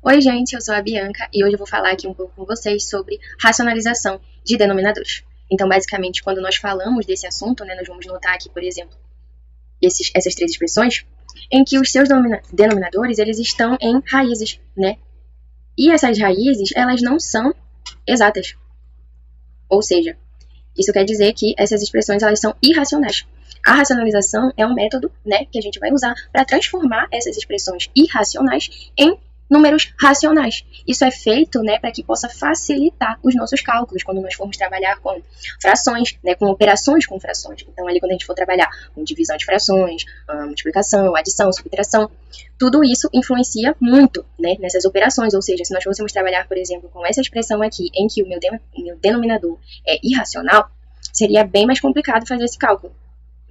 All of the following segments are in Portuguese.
Oi, gente, eu sou a Bianca e hoje eu vou falar aqui um pouco com vocês sobre racionalização de denominadores. Então, basicamente, quando nós falamos desse assunto, nós vamos notar aqui, por exemplo, essas três expressões, em que os seus denominadores, eles estão em raízes, né? E essas raízes, elas não são exatas. Ou seja, isso quer dizer que essas expressões, elas são irracionais. A racionalização é um método, que a gente vai usar para transformar essas expressões irracionais em números racionais. Isso é feito, para que possa facilitar os nossos cálculos quando nós formos trabalhar com frações, com operações com frações. Então, ali quando a gente for trabalhar com divisão de frações, multiplicação, adição, subtração, tudo isso influencia muito, nessas operações. Ou seja, se nós fôssemos trabalhar, por exemplo, com essa expressão aqui, em que o meu denominador é irracional, seria bem mais complicado fazer esse cálculo.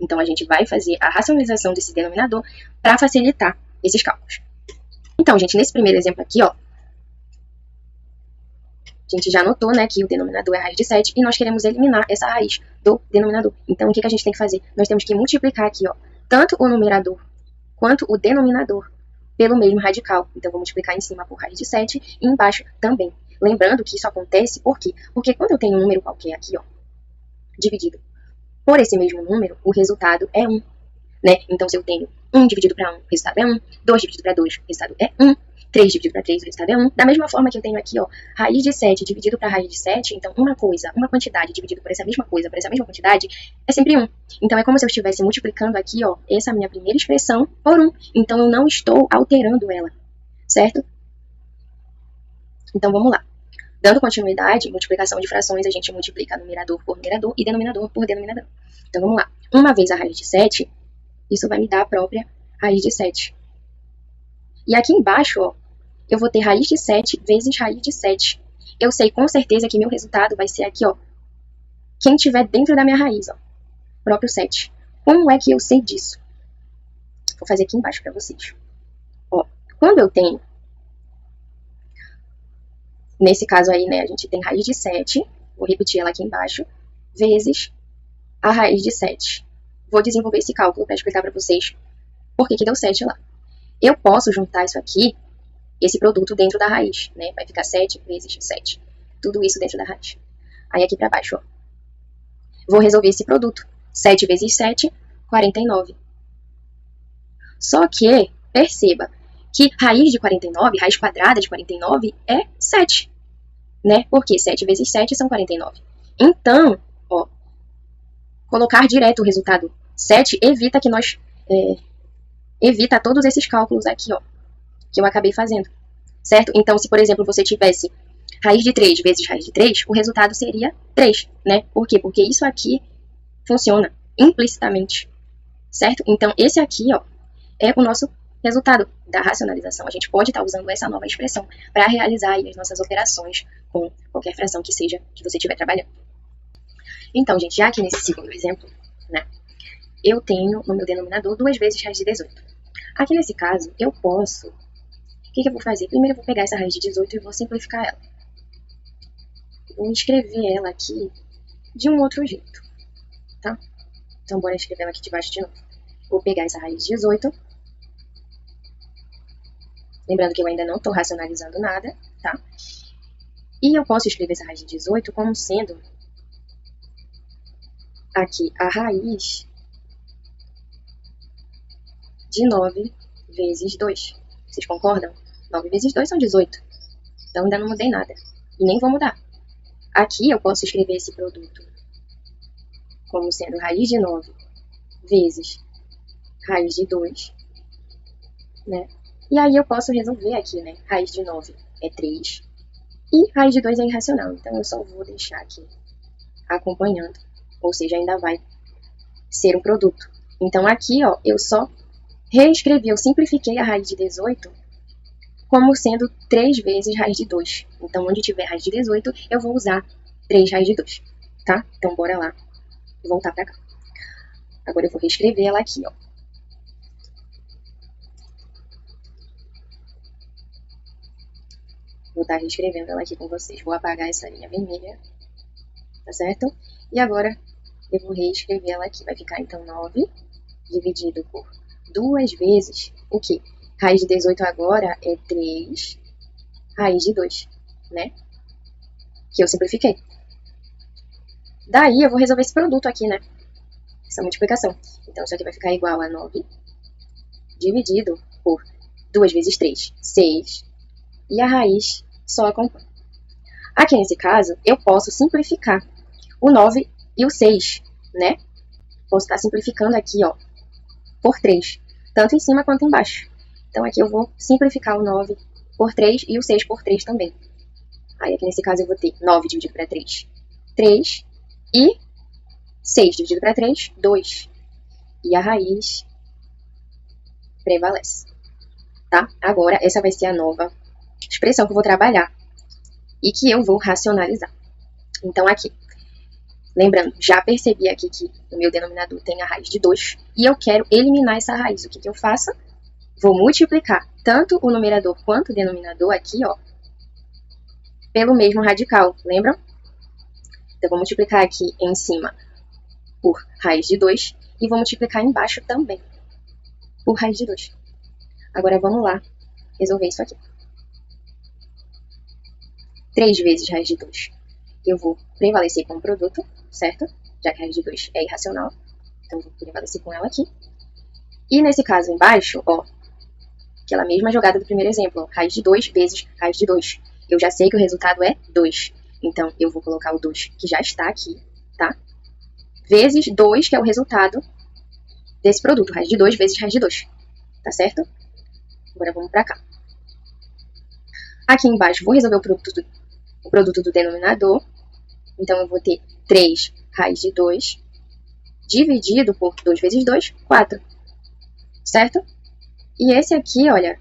Então, a gente vai fazer a racionalização desse denominador para facilitar esses cálculos. Então, gente, nesse primeiro exemplo aqui, a gente já notou, que o denominador é a raiz de 7 e nós queremos eliminar essa raiz do denominador. Então, o que a gente tem que fazer? Nós temos que multiplicar aqui, tanto o numerador quanto o denominador pelo mesmo radical. Então, vou multiplicar em cima por raiz de 7 e embaixo também. Lembrando que isso acontece por quê? Porque quando eu tenho um número qualquer aqui, dividido por esse mesmo número, o resultado é 1. Então, se eu tenho 1 dividido para 1, o resultado é 1. 2 dividido para 2, o resultado é 1. 3 dividido para 3, o resultado é 1. Da mesma forma que eu tenho aqui, raiz de 7 dividido para raiz de 7, então uma quantidade dividido por essa mesma coisa, por essa mesma quantidade, é sempre 1. Então, é como se eu estivesse multiplicando aqui, essa minha primeira expressão por 1. Então, eu não estou alterando ela, certo? Então, vamos lá. Dando continuidade, multiplicação de frações, a gente multiplica numerador por numerador e denominador por denominador. Então, vamos lá. Uma vez a raiz de 7, isso vai me dar a própria raiz de 7. E aqui embaixo, eu vou ter raiz de 7 vezes raiz de 7. Eu sei com certeza que meu resultado vai ser aqui, quem tiver dentro da minha raiz, próprio 7. Como é que eu sei disso? Vou fazer aqui embaixo para vocês. Quando eu tenho, nesse caso aí, a gente tem raiz de 7, vou repetir ela aqui embaixo, vezes a raiz de 7. Vou desenvolver esse cálculo para explicar para vocês por que deu 7 lá. Eu posso juntar isso aqui, esse produto dentro da raiz, vai ficar 7 vezes 7. Tudo isso dentro da raiz. Aí aqui para baixo, vou resolver esse produto. 7 vezes 7, 49. Só que, perceba, que raiz de 49, raiz quadrada de 49 é 7. Porque 7 vezes 7 são 49. Então, colocar direto o resultado 7 evita que nós... evita todos esses cálculos aqui, que eu acabei fazendo, certo? Então, se, por exemplo, você tivesse raiz de 3 vezes raiz de 3, o resultado seria 3, Por quê? Porque isso aqui funciona implicitamente, certo? Então, esse aqui, é o nosso resultado da racionalização. A gente pode estar usando essa nova expressão para realizar aí as nossas operações com qualquer fração que seja que você estiver trabalhando. Então, gente, já aqui nesse segundo exemplo, eu tenho no meu denominador 2 vezes raiz de 18. Aqui nesse caso, eu posso... O que eu vou fazer? Primeiro eu vou pegar essa raiz de 18 e vou simplificar ela. Vou escrever ela aqui de um outro jeito, tá? Então, bora escrever ela aqui debaixo de novo. Vou pegar essa raiz de 18. Lembrando que eu ainda não estou racionalizando nada, tá? E eu posso escrever essa raiz de 18 como sendo aqui a raiz de 9 vezes 2. Vocês concordam? 9 vezes 2 são 18. Então, ainda não mudei nada. E nem vou mudar. Aqui, eu posso escrever esse produto como sendo raiz de 9 vezes raiz de 2. E aí, eu posso resolver aqui, Raiz de 9 é 3. E raiz de 2 é irracional. Então, eu só vou deixar aqui acompanhando. Ou seja, ainda vai ser um produto. Então, aqui, eu só reescrevi, eu simplifiquei a raiz de 18 como sendo 3 vezes raiz de 2. Então, onde tiver raiz de 18, eu vou usar 3 raiz de 2, tá? Então, bora lá voltar pra cá. Agora, eu vou reescrever ela aqui, Vou estar reescrevendo ela aqui com vocês. Vou apagar essa linha vermelha, tá certo? E agora, eu vou reescrever ela aqui. Vai ficar, então, 9 dividido por 2 vezes o quê? Raiz de 18 agora é 3 raiz de 2, né? Que eu simplifiquei. Daí eu vou resolver esse produto aqui, né? Essa multiplicação. Então isso aqui vai ficar igual a 9 dividido por 2 vezes 3, 6. E a raiz só acompanha. Aqui nesse caso, eu posso simplificar o 9 e o 6, né? Posso estar simplificando aqui, ó, por 3, tanto em cima quanto embaixo. Então aqui eu vou simplificar o 9 por 3 e o 6 por 3 também. Aí aqui nesse caso eu vou ter 9 dividido para 3, 3, e 6 dividido para 3, 2. E a raiz prevalece, tá? Agora essa vai ser a nova expressão que eu vou trabalhar e que eu vou racionalizar. Então aqui, lembrando, já percebi aqui que o meu denominador tem a raiz de 2 e eu quero eliminar essa raiz. O que eu faço? Vou multiplicar tanto o numerador quanto o denominador aqui, ó, pelo mesmo radical, lembram? Então, eu vou multiplicar aqui em cima por raiz de 2 e vou multiplicar embaixo também por raiz de 2. Agora, vamos lá resolver isso aqui. 3 vezes raiz de 2. Eu vou prevalecer com o produto, certo? Já que a raiz de 2 é irracional. Então, eu vou prevalecer com ela aqui. E nesse caso embaixo, ó, aquela mesma jogada do primeiro exemplo, ó, raiz de 2 vezes raiz de 2. Eu já sei que o resultado é 2. Então, eu vou colocar o 2, que já está aqui, tá? Vezes 2, que é o resultado desse produto. Raiz de 2 vezes raiz de 2. Tá certo? Agora vamos pra cá. Aqui embaixo, vou resolver o produto do denominador. Então, eu vou ter 3 raiz de 2 dividido por 2 vezes 2, 4. Certo? E esse aqui, olha,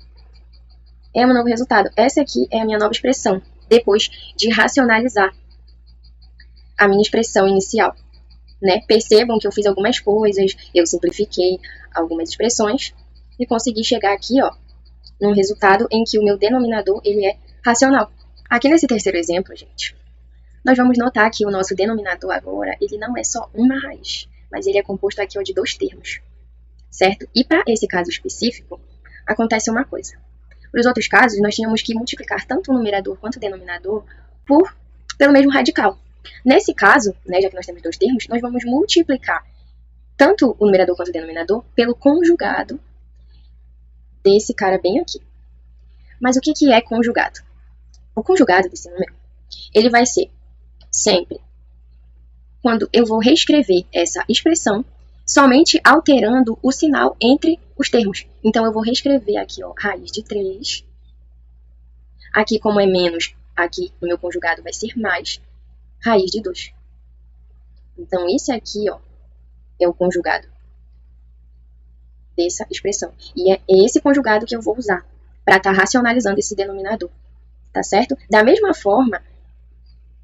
é o meu novo resultado. Essa aqui é a minha nova expressão, depois de racionalizar a minha expressão inicial, né? Percebam que eu fiz algumas coisas, eu simplifiquei algumas expressões e consegui chegar aqui, ó, num resultado em que o meu denominador, ele é racional. Aqui nesse terceiro exemplo, gente, nós vamos notar que o nosso denominador agora, ele não é só uma raiz, mas ele é composto aqui, ó, de 2 termos, certo? E para esse caso específico, acontece uma coisa. Para os outros casos, nós tínhamos que multiplicar tanto o numerador quanto o denominador pelo mesmo radical. Nesse caso, né, já que nós temos 2 termos, nós vamos multiplicar tanto o numerador quanto o denominador pelo conjugado desse cara bem aqui. Mas o que é conjugado? O conjugado desse número, ele vai ser sempre quando eu vou reescrever essa expressão somente alterando o sinal entre os termos. Então, eu vou reescrever aqui, ó, raiz de 3. Aqui, como é menos, aqui no meu conjugado vai ser mais, raiz de 2. Então, esse aqui, ó, é o conjugado dessa expressão. E é esse conjugado que eu vou usar para estar racionalizando esse denominador. Tá certo? Da mesma forma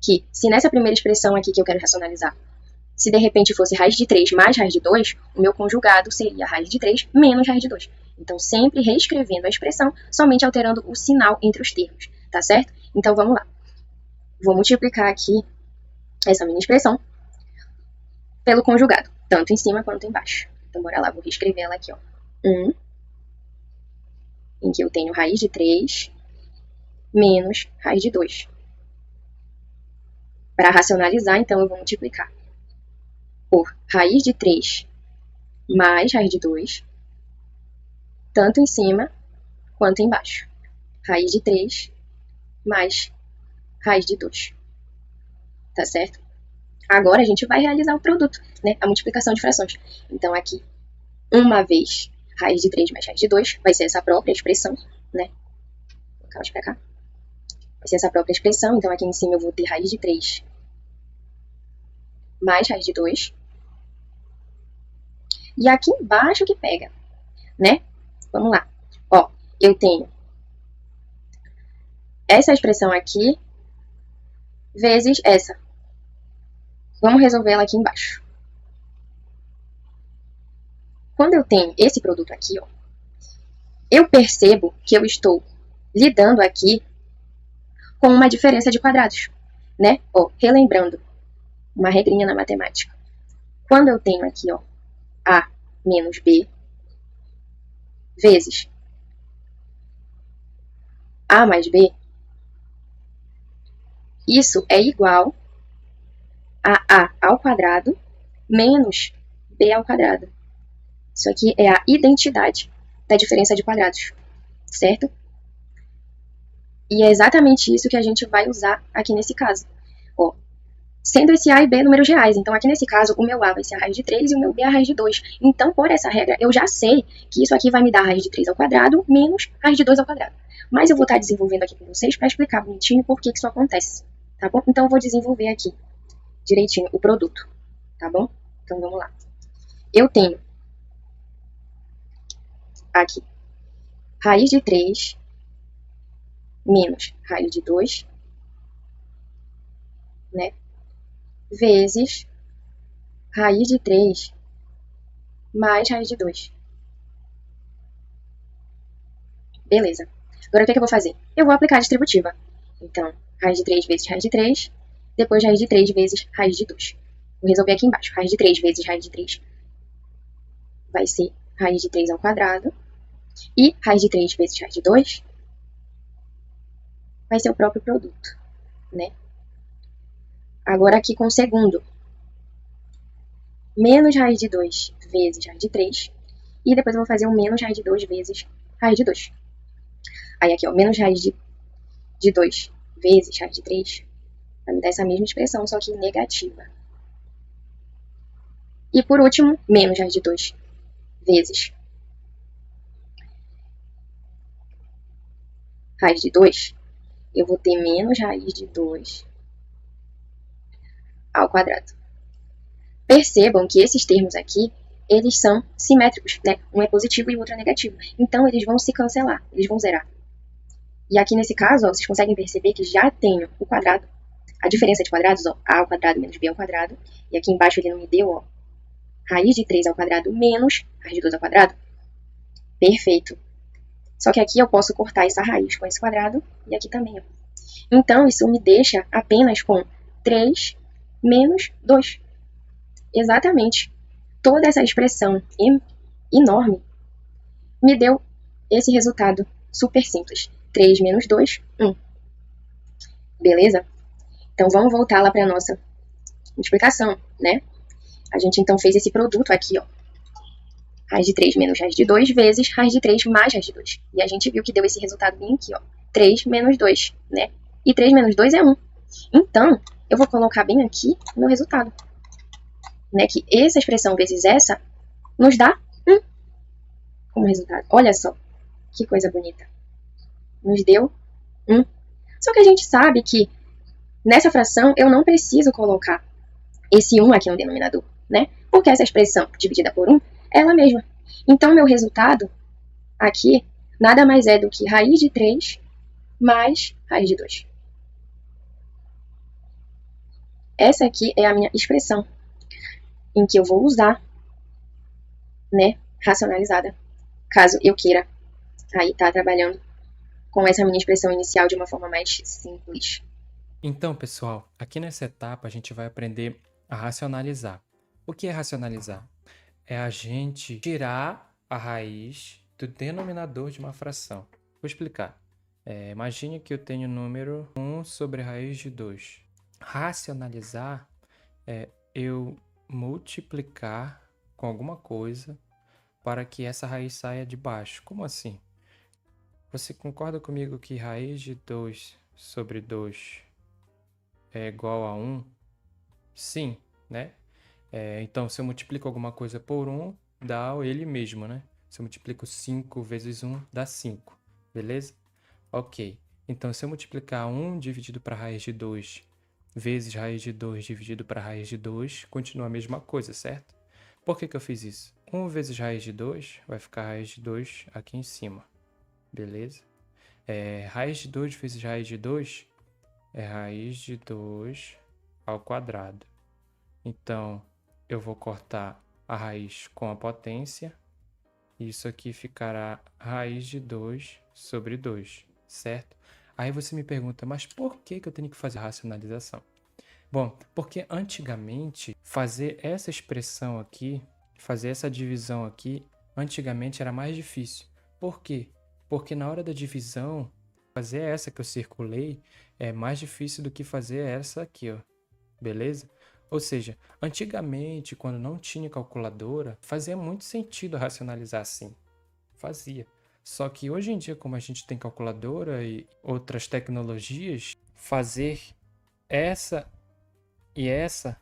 que, se nessa primeira expressão aqui que eu quero racionalizar, se de repente fosse raiz de 3 mais raiz de 2, o meu conjugado seria raiz de 3 menos raiz de 2. Então, sempre reescrevendo a expressão, somente alterando o sinal entre os termos, tá certo? Então, vamos lá. Vou multiplicar aqui essa minha expressão pelo conjugado, tanto em cima quanto embaixo. Então, bora lá, vou reescrever ela aqui, ó. 1, em que eu tenho raiz de 3 menos raiz de 2. Para racionalizar, então, eu vou multiplicar por raiz de 3 mais raiz de 2, tanto em cima quanto embaixo. Raiz de 3 mais raiz de 2. Tá certo? Agora a gente vai realizar o produto, né? A multiplicação de frações. Então, aqui, uma vez raiz de 3 mais raiz de 2, vai ser essa própria expressão, né? Vou colocar mais pra cá. Vai ser essa própria expressão. Então, aqui em cima eu vou ter raiz de 3 mais raiz de 2. E aqui embaixo que pega, né? Vamos lá. Ó, eu tenho essa expressão aqui vezes essa. Vamos resolver ela aqui embaixo. Quando eu tenho esse produto aqui, ó, eu percebo que eu estou lidando aqui com uma diferença de quadrados, né? Ó, relembrando uma regrinha na matemática. Quando eu tenho aqui, ó, A menos B vezes A mais B, Isso é igual a ao quadrado menos b ao quadrado. Isso aqui é a identidade da diferença de quadrados, certo? E é exatamente isso que a gente vai usar aqui nesse caso. Ó, sendo esse a e b números reais, então aqui nesse caso o meu a vai ser a raiz de 3 e o meu b a raiz de 2. Então, por essa regra, eu já sei que isso aqui vai me dar a raiz de 3 ao quadrado menos a raiz de 2 ao quadrado. Mas eu vou estar desenvolvendo aqui com vocês para explicar bonitinho por que isso acontece, tá bom? Então, eu vou desenvolver aqui direitinho o produto, tá bom? Então, vamos lá. Eu tenho aqui raiz de 3 menos raiz de 2, né? Vezes raiz de 3 mais raiz de 2. Beleza. Agora, o que eu vou fazer? Eu vou aplicar a distributiva. Então, raiz de 3 vezes raiz de 3, depois raiz de 3 vezes raiz de 2. Vou resolver aqui embaixo. Raiz de 3 vezes raiz de 3 vai ser raiz de 3 ao quadrado. E raiz de 3 vezes raiz de 2 vai ser o próprio produto, né? Agora aqui com o segundo. Menos raiz de 2 vezes raiz de 3. E depois eu vou fazer o menos raiz de 2 vezes raiz de 2. Aí aqui, ó, menos raiz de 2 vezes raiz de 3 vai me dar essa mesma expressão, só que negativa. E por último, menos raiz de 2 vezes raiz de 2, eu vou ter menos raiz de 2 ao quadrado. Percebam que esses termos aqui, eles são simétricos, né? Um é positivo e o outro é negativo. Então, eles vão se cancelar, eles vão zerar. E aqui nesse caso, ó, vocês conseguem perceber que já tenho o quadrado, a diferença de quadrados, ó, a ao quadrado menos b ao quadrado. E aqui embaixo ele não me deu, ó, raiz de 3 ao quadrado menos raiz de 2 ao quadrado. Perfeito. Só que aqui eu posso cortar essa raiz com esse quadrado e aqui também, ó. Então, isso me deixa apenas com 3 menos 2. Exatamente. Toda essa expressão enorme me deu esse resultado super simples. 3 menos 2, 1. Beleza? Então, vamos voltar lá para a nossa multiplicação, né? A gente, então, fez esse produto aqui, ó. Raiz de 3 menos raiz de 2 vezes raiz de 3 mais raiz de 2. E a gente viu que deu esse resultado bem aqui, ó. 3 menos 2, né? E 3 menos 2 é 1. Então, eu vou colocar bem aqui o meu resultado. Né? Que essa expressão vezes essa nos dá 1 como resultado. Olha só, que coisa bonita. Nos deu 1. Só que a gente sabe que nessa fração eu não preciso colocar esse 1 aqui no denominador, né? Porque essa expressão dividida por 1 é ela mesma. Então, meu resultado aqui nada mais é do que raiz de 3 mais raiz de 2. Essa aqui é a minha expressão em que eu vou usar, né, racionalizada, caso eu queira aí tá trabalhando com essa minha expressão inicial de uma forma mais simples. Então, pessoal, aqui nessa etapa a gente vai aprender a racionalizar. O que é racionalizar? É a gente tirar a raiz do denominador de uma fração. Vou explicar. Imagine que eu tenho o número 1 sobre a raiz de 2. Racionalizar é eu multiplicar com alguma coisa para que essa raiz saia de baixo. Como assim? Você concorda comigo que raiz de 2 sobre 2 é igual a 1? Sim, né? Então, se eu multiplico alguma coisa por 1, dá ele mesmo, né? Se eu multiplico 5 vezes 1, dá 5, beleza? Ok. Então, se eu multiplicar 1 dividido para a raiz de 2 vezes raiz de 2 dividido para a raiz de 2, continua a mesma coisa, certo? Por que eu fiz isso? 1 vezes raiz de 2 vai ficar raiz de 2 aqui em cima, beleza? Raiz de 2 vezes raiz de 2 é raiz de 2 ao quadrado. Então, eu vou cortar a raiz com a potência. Isso aqui ficará raiz de 2 sobre 2, certo? Aí você me pergunta, mas por que eu tenho que fazer a racionalização? Bom, porque antigamente, fazer essa expressão aqui, fazer essa divisão aqui, antigamente era mais difícil. Por quê? Porque na hora da divisão, Fazer essa que eu circulei é mais difícil do que fazer essa aqui, ó. Beleza? Ou seja, antigamente, quando não tinha calculadora, fazia muito sentido racionalizar assim. Fazia. Só que hoje em dia, como a gente tem calculadora e outras tecnologias, fazer essa e essa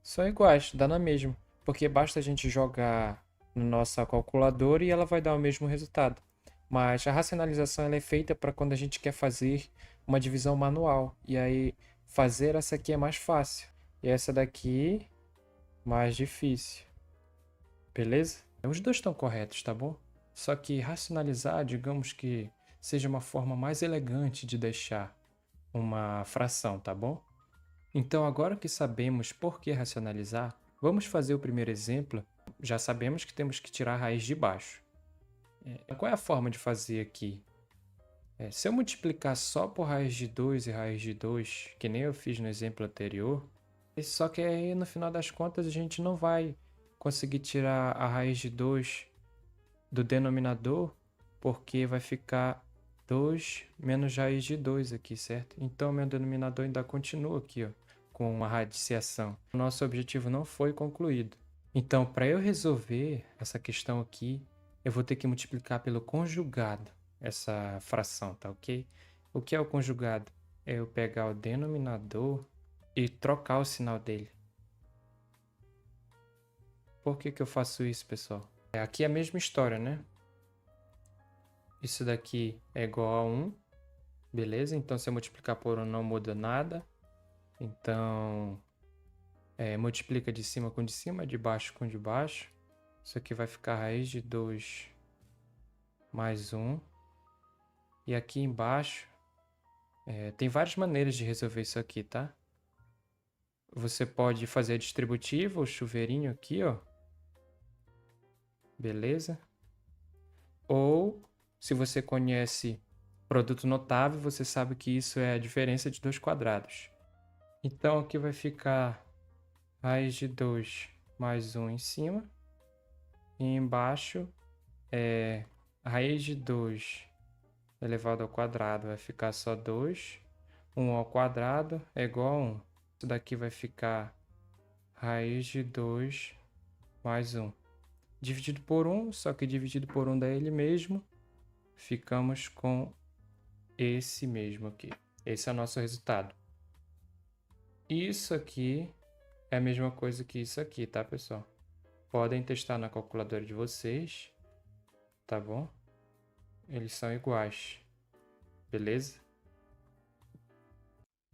são iguais, dá na mesma. Porque basta a gente jogar na nossa calculadora e ela vai dar o mesmo resultado. Mas a racionalização ela é feita para quando a gente quer fazer uma divisão manual. E aí fazer essa aqui é mais fácil. E essa daqui mais difícil. Beleza? Os dois estão corretos, tá bom? Só que racionalizar, digamos que seja uma forma mais elegante de deixar uma fração, tá bom? Então, agora que sabemos por que racionalizar, vamos fazer o primeiro exemplo. Já sabemos que temos que tirar a raiz de baixo. Qual é a forma de fazer aqui? Se eu multiplicar só por raiz de 2 e raiz de 2, que nem eu fiz no exemplo anterior, só que aí no final das contas a gente não vai conseguir tirar a raiz de 2 do denominador, porque vai ficar 2 menos raiz de 2 aqui, certo? Então, meu denominador ainda continua aqui, ó, com uma radiciação. O nosso objetivo não foi concluído. Então, para eu resolver essa questão aqui, eu vou ter que multiplicar pelo conjugado essa fração, tá ok? O que é o conjugado? É eu pegar o denominador e trocar o sinal dele. Por que que eu faço isso, pessoal? Aqui é a mesma história, né? Isso daqui é igual a 1, beleza? Então, se eu multiplicar por 1 não muda nada. Então, multiplica de cima com de cima, de baixo com de baixo. Isso aqui vai ficar raiz de 2 mais 1. E aqui embaixo, tem várias maneiras de resolver isso aqui, tá? Você pode fazer a distributiva, o chuveirinho aqui, ó. Beleza? Ou, se você conhece produto notável, você sabe que isso é a diferença de 2 quadrados. Então, aqui vai ficar raiz de 2 mais 1 em cima. E embaixo é raiz de 2 elevado ao quadrado vai ficar só 2. 1 ao quadrado é igual a 1. Isso daqui vai ficar raiz de 2 mais 1. Dividido por 1, só que dividido por 1 dá ele mesmo. Ficamos com esse mesmo aqui. Esse é o nosso resultado. Isso aqui é a mesma coisa que isso aqui, tá, pessoal? Podem testar na calculadora de vocês, tá bom? Eles são iguais, beleza?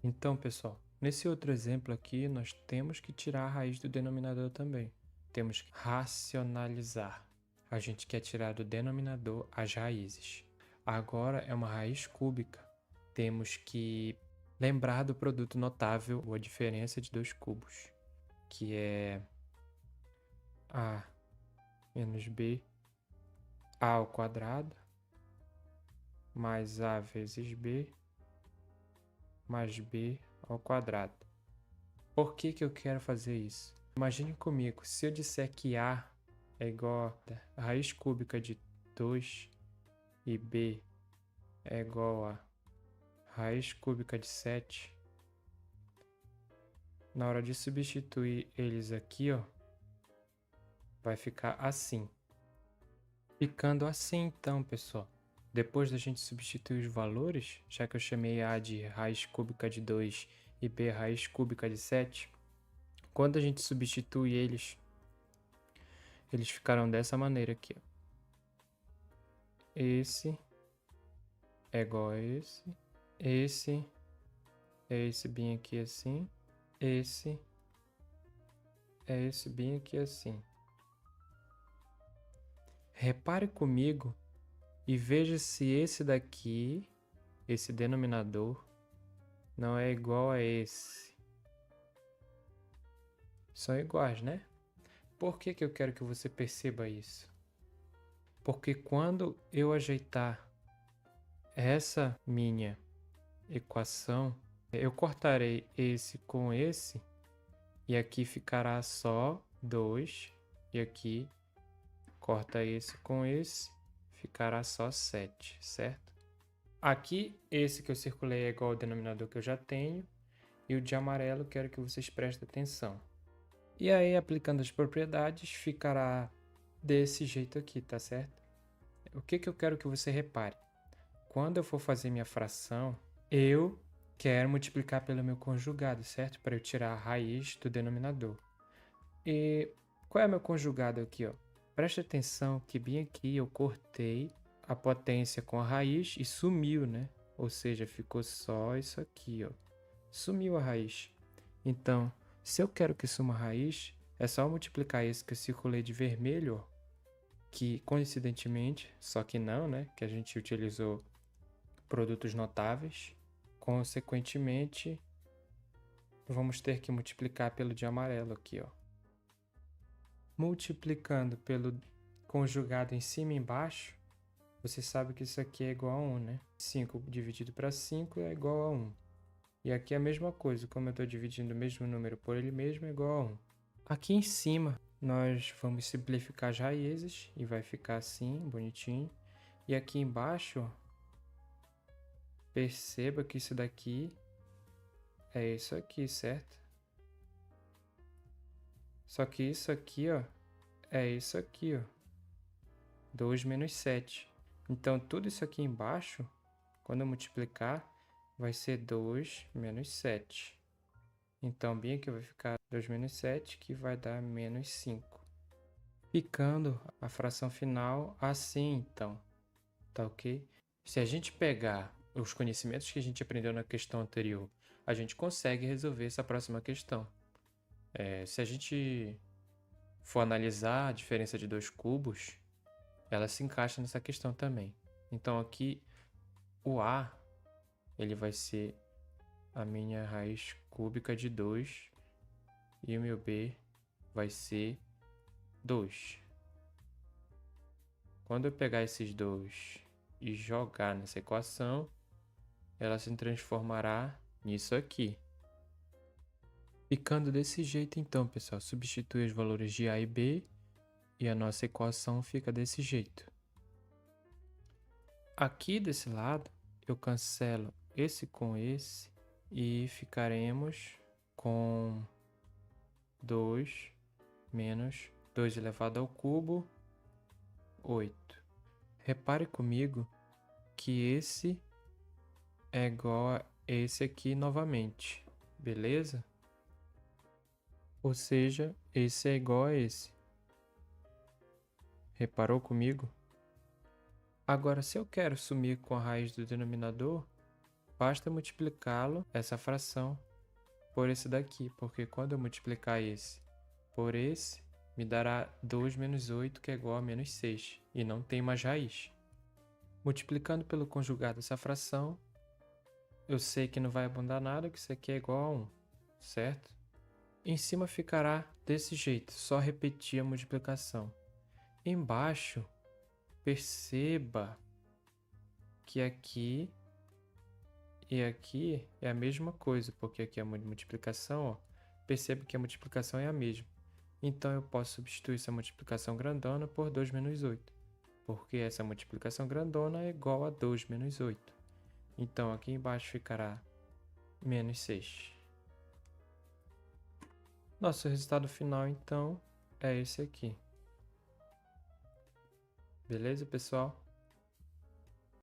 Então, pessoal, nesse outro exemplo aqui, nós temos que tirar a raiz do denominador também. Temos que racionalizar. A gente quer tirar do denominador as raízes. Agora é uma raiz cúbica. Temos que lembrar do produto notável, ou a diferença de 2 cubos, que é a menos b a ao quadrado mais a vezes b mais b ao quadrado. Por que que eu quero fazer isso? Imagine comigo, se eu disser que a é igual a raiz cúbica de 2 e b é igual a raiz cúbica de 7, na hora de substituir eles aqui, ó, vai ficar assim. Ficando assim, então, pessoal. Depois da gente substituir os valores, já que eu chamei A de raiz cúbica de 2 e B raiz cúbica de 7, quando a gente substitui eles ficaram dessa maneira aqui, ó. Esse é igual a esse é esse bem aqui assim, esse é esse bem aqui assim. Repare comigo e veja se esse daqui, esse denominador, não é igual a esse. São iguais, né? Por que que eu quero que você perceba isso? Porque quando eu ajeitar essa minha equação, eu cortarei esse com esse, e aqui ficará só 2, e aqui corta esse com esse, ficará só 7, certo? Aqui, esse que eu circulei é igual ao denominador que eu já tenho. E o de amarelo, quero que vocês prestem atenção. E aí, aplicando as propriedades, ficará desse jeito aqui, tá certo? O que eu quero que você repare? Quando eu for fazer minha fração, eu quero multiplicar pelo meu conjugado, certo? Para eu tirar a raiz do denominador. E qual é o meu conjugado aqui, ó? Preste atenção que bem aqui eu cortei a potência com a raiz e sumiu, né? Ou seja, ficou só isso aqui, ó. Sumiu a raiz. Então, se eu quero que suma a raiz, é só multiplicar esse que eu circulei de vermelho, ó, que coincidentemente, só que não, né? Que a gente utilizou produtos notáveis. Consequentemente, vamos ter que multiplicar pelo de amarelo aqui, ó. Multiplicando pelo conjugado em cima e embaixo, você sabe que isso aqui é igual a 1, né? 5 dividido para 5 é igual a 1. E aqui é a mesma coisa, como eu estou dividindo o mesmo número por ele mesmo, é igual a 1. Aqui em cima, nós vamos simplificar as raízes e vai ficar assim, bonitinho. E aqui embaixo, ó, perceba que isso daqui é isso aqui, certo? Só que isso aqui, ó, é isso aqui, ó. 2 menos 7. Então, tudo isso aqui embaixo, quando eu multiplicar, vai ser 2 menos 7. Então, bem aqui vai ficar 2 menos 7, que vai dar menos 5. Ficando a fração final assim, então. Tá ok? Se a gente pegar os conhecimentos que a gente aprendeu na questão anterior, a gente consegue resolver essa próxima questão. Se a gente for analisar a diferença de dois cubos, ela se encaixa nessa questão também. Então aqui o A ele vai ser a minha raiz cúbica de 2 e o meu B vai ser 2. Quando eu pegar esses dois e jogar nessa equação, ela se transformará nisso aqui. Ficando desse jeito então, pessoal, substitui os valores de A e B e a nossa equação fica desse jeito. Aqui desse lado, eu cancelo esse com esse e ficaremos com 2 menos 2 elevado ao cubo, 8. Repare comigo que esse é igual a esse aqui novamente, beleza? Ou seja, esse é igual a esse. Reparou comigo? Agora, se eu quero sumir com a raiz do denominador, basta multiplicá-lo, essa fração, por esse daqui, porque quando eu multiplicar esse por esse, me dará 2 menos 8, que é igual a menos 6, e não tem mais raiz. Multiplicando pelo conjugado essa fração, eu sei que não vai abundar nada, que isso aqui é igual a 1, certo? Em cima ficará desse jeito, só repetir a multiplicação. Embaixo, perceba que aqui e aqui é a mesma coisa, porque aqui é a multiplicação, ó. Perceba que a multiplicação é a mesma. Então eu posso substituir essa multiplicação grandona por 2 menos 8, porque essa multiplicação grandona é igual a 2 menos 8. Então aqui embaixo ficará menos 6. Nosso resultado final, então, é esse aqui. Beleza, pessoal?